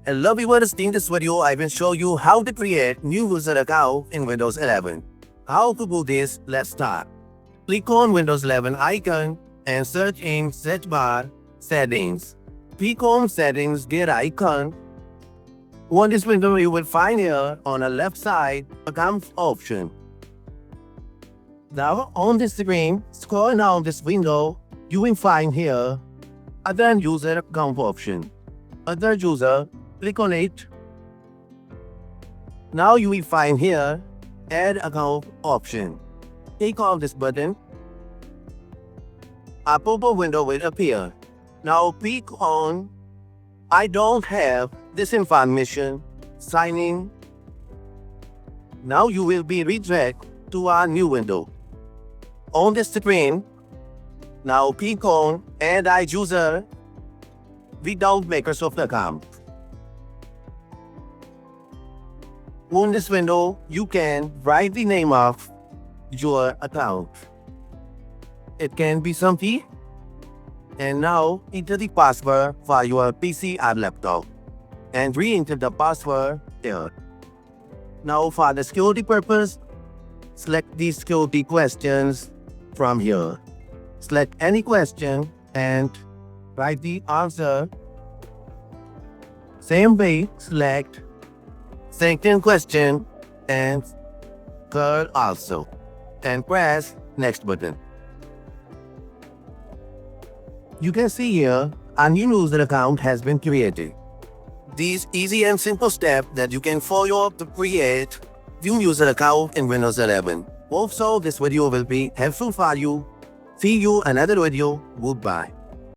Hello viewers, in this video I will show you how to create new user account in Windows 11. How to do this? Let's start. Click on Windows 11 icon and search in search bar Settings. Click on Settings gear icon. On this window you will find here on the left side Account option. Now on the screen, scroll down this window, you will find here Other User Account option. Other user, click on it. Now you will find here Add Account option. Click on this button. A pop-up window will appear. Now click on I don't have this information. Sign in. Now you will be redirected to a new window. On the screen, now click on Add User without Microsoft account. On this window, you can write the name of your account. It can be something. And now enter the password for your PC or laptop and re-enter the password there. Now for the security purpose, select the security questions from here. Select any question and write the answer. Same way, select second question and third also, and press next button. You can see here a new user account has been created. These easy and simple steps that you can follow to create new user account in Windows 11. Also, this video will be helpful for you. See you another video. Goodbye.